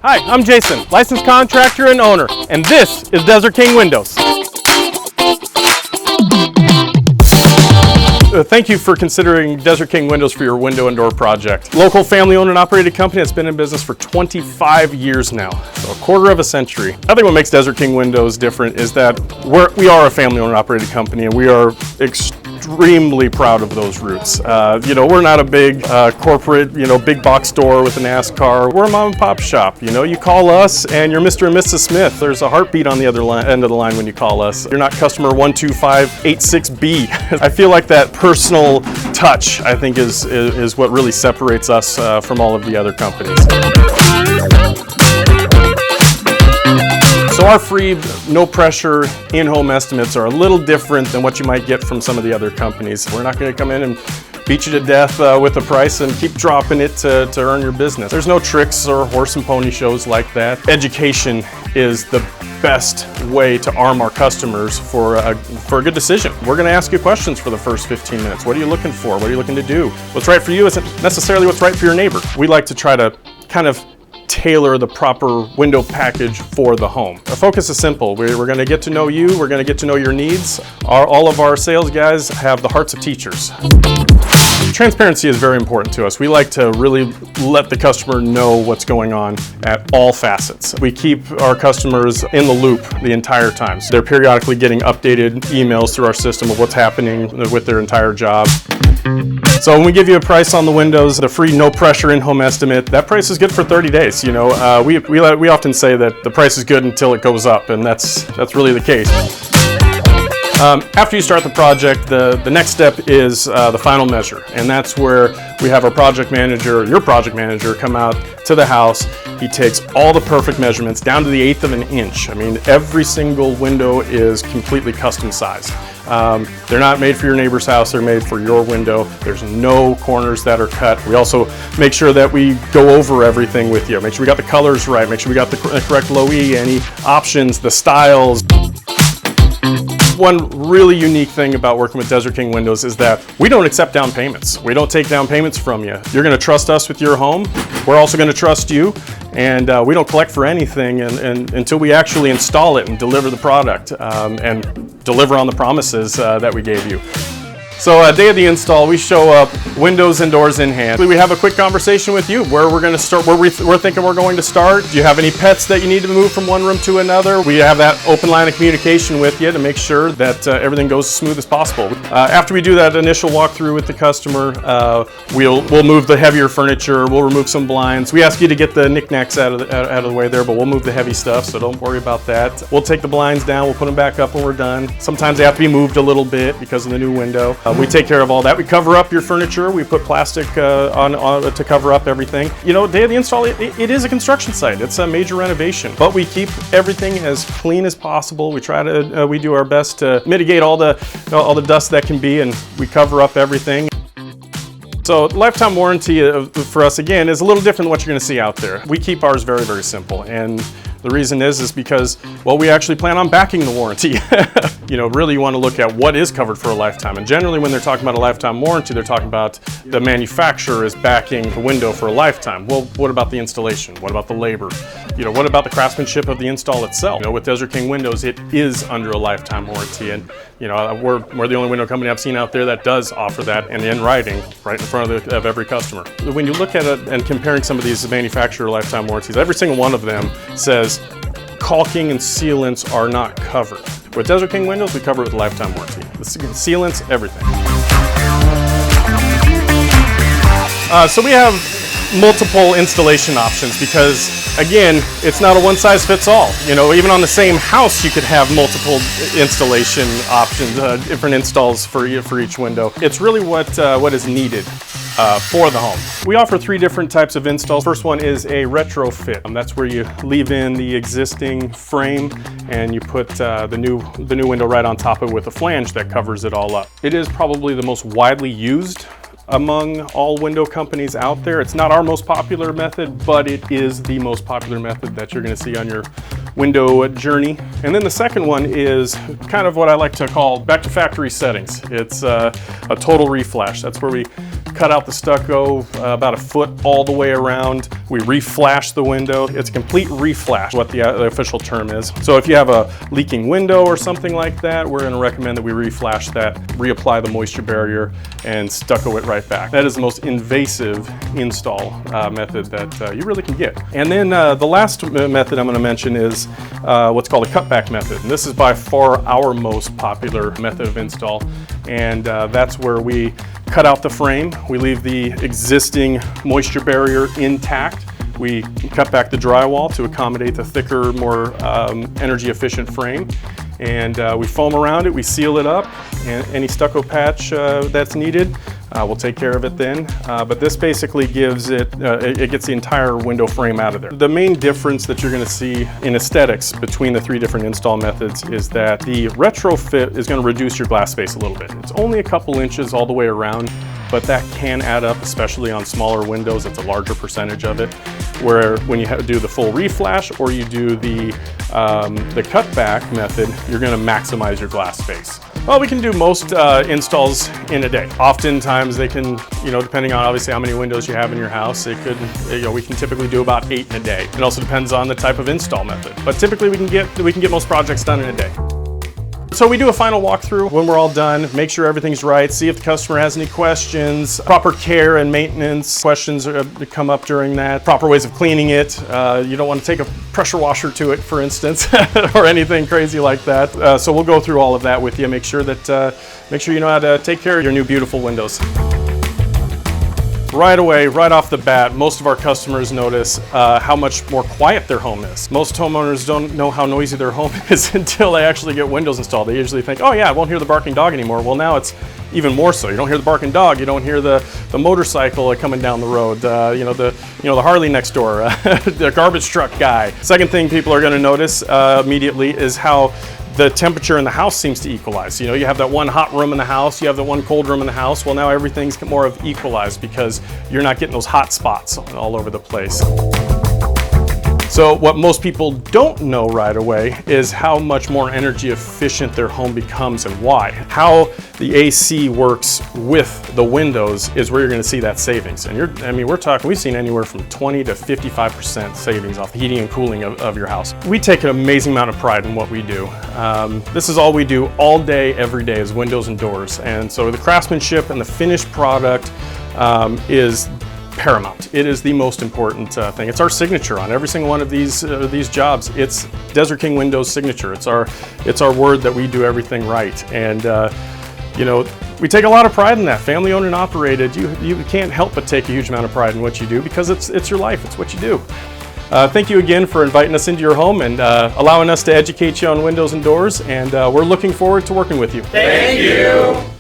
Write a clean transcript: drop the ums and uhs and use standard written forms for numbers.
Hi, I'm Jason, licensed contractor and owner, and this is Desert King Windows. Thank you for considering Desert King Windows for your window and door project. Local family-owned and operated company that's been in business for 25 years now, so a quarter of a century. I think what makes Desert King Windows different is that we are a family-owned and operated company, and we are extremely proud of those roots. We're not a big corporate, big box store with a NASCAR. We're a mom and pop shop. You call us and you're Mr. and Mrs. Smith. There's a heartbeat on the other end of the line when you call us. You're not customer 12586B. I feel like that personal touch, I think, is what really separates us from all of the other companies. So our free, no pressure, in-home estimates are a little different than what you might get from some of the other companies. We're not going to come in and beat you to death with a price and keep dropping it to earn your business. There's no tricks or horse and pony shows like that. Education is the best way to arm our customers for a good decision. We're going to ask you questions for the first 15 minutes. What are you looking for? What are you looking to do? What's right for you isn't necessarily what's right for your neighbor. We like to try to kind of tailor the proper window package for the home. Our focus is simple. We're going to get to know you. We're going to get to know your needs. All of our sales guys have the hearts of teachers. Transparency is very important to us. We like to really let the customer know what's going on at all facets. We keep our customers in the loop the entire time. So they're periodically getting updated emails through our system of what's happening with their entire job. So when we give you a price on the windows, the free no pressure in-home estimate, that price is good for 30 days. We often say that the price is good until it goes up, and that's really the case. After you start the project, the next step is the final measure, and that's where we have our project manager, your project manager, come out to the house. He takes all the perfect measurements down to the 1/8 of an inch. I mean, every single window is completely custom sized. They're not made for your neighbor's house, they're made for your window. There's no corners that are cut. We also make sure that we go over everything with you. Make sure we got the colors right, make sure we got the correct low E, any options, the styles. One really unique thing about working with Desert King Windows is that we don't accept down payments. We don't take down payments from you. You're going to trust us with your home. We're also going to trust you, and we don't collect for anything until we actually install it and deliver the product and deliver on the promises that we gave you. So day of the install, we show up, windows and doors in hand. We have a quick conversation with you, where we're going to start, where we're thinking we're going to start. Do you have any pets that you need to move from one room to another? We have that open line of communication with you to make sure that everything goes as smooth as possible. After we do that initial walkthrough with the customer, we'll move the heavier furniture, we'll remove some blinds. We ask you to get the knickknacks out of the way there, but we'll move the heavy stuff, so don't worry about that. We'll take the blinds down, we'll put them back up when we're done. Sometimes they have to be moved a little bit because of the new window. We take care of all that. We cover up your furniture. We put plastic on to cover up everything. Day of the install, it is a construction site. It's a major renovation, but we keep everything as clean as possible. We try to we do our best to mitigate all the dust that can be, and we cover up everything. So lifetime warranty for us, again, is a little different than what you're going to see out there. We keep ours very, very simple, and the reason is because, well, we actually plan on backing the warranty. Really you want to look at what is covered for a lifetime. And generally when they're talking about a lifetime warranty, they're talking about the manufacturer is backing the window for a lifetime. Well, what about the installation? What about the labor? What about the craftsmanship of the install itself? With Desert King Windows, it is under a lifetime warranty. And we're the only window company I've seen out there that does offer that, and in writing, right in front of every customer. When you look at it and comparing some of these manufacturer lifetime warranties, every single one of them says caulking and sealants are not covered. With Desert King Windows, we cover it with a lifetime warranty. The sealants, everything. So we have multiple installation options because, again, it's not a one-size-fits-all. Even on the same house, you could have multiple installation options, different installs for each window. It's really what is needed for the home. We offer 3 different types of installs. First one is a retrofit. That's where you leave in the existing frame and you put the new window right on top of it with a flange that covers it all up. It is probably the most widely used among all window companies out there. It's not our most popular method, but it is the most popular method that you're going to see on your window journey. And then the second one is kind of what I like to call back to factory settings. It's a total reflash. That's where we cut out the stucco about a foot all the way around. We reflash the window. It's a complete reflash, what the official term is. So if you have a leaking window or something like that, we're going to recommend that we reflash that, reapply the moisture barrier, and stucco it right back. That is the most invasive install method that you really can get. And then the last method I'm going to mention is what's called a cutback method. And this is by far our most popular method of install. And that's where we cut out the frame. We leave the existing moisture barrier intact. We cut back the drywall to accommodate the thicker, more energy efficient frame. And we foam around it, we seal it up, and any stucco patch that's needed, we'll take care of it then. But this basically gives it gets the entire window frame out of there. The main difference that you're going to see in aesthetics between the three different install methods is that the retrofit is going to reduce your glass space a little bit. It's only a couple inches all the way around, but that can add up, especially on smaller windows. It's a larger percentage of it. Where when you do the full reflash or you do the cutback method, you're going to maximize your glass space. Well, we can do most installs in a day. Oftentimes they can, depending on obviously how many windows you have in your house, it could, we can typically do about 8 in a day. It also depends on the type of install method, but typically we can get most projects done in a day. So we do a final walkthrough when we're all done, make sure everything's right, see if the customer has any questions, proper care and maintenance questions come up during that, proper ways of cleaning it. You don't want to take a pressure washer to it, for instance, or anything crazy like that. So we'll go through all of that with you, make sure you know how to take care of your new beautiful windows. Right away, right off the bat, most of our customers notice how much more quiet their home is. Most homeowners don't know how noisy their home is until they actually get windows installed. They usually think, oh yeah, I won't hear the barking dog anymore. Well, now it's even more so. You don't hear the barking dog. You don't hear the motorcycle coming down the road. The Harley next door, the garbage truck guy. Second thing people are going to notice immediately is how the temperature in the house seems to equalize. You have that one hot room in the house, you have that one cold room in the house. Well, now everything's more of equalized because you're not getting those hot spots all over the place. So what most people don't know right away is how much more energy efficient their home becomes and why. How the AC works with the windows is where you're going to see that savings. And we've seen anywhere from 20 to 55% savings off the heating and cooling of your house. We take an amazing amount of pride in what we do. This is all we do all day, every day, is windows and doors. And so the craftsmanship and the finished product is paramount. It is the most important thing. It's our signature on every single one of these jobs. It's Desert King Windows signature. It's our word that we do everything right. And we take a lot of pride in that. Family owned and operated. You can't help but take a huge amount of pride in what you do because it's your life. It's what you do. Thank you again for inviting us into your home and allowing us to educate you on windows and doors. And we're looking forward to working with you. Thank you.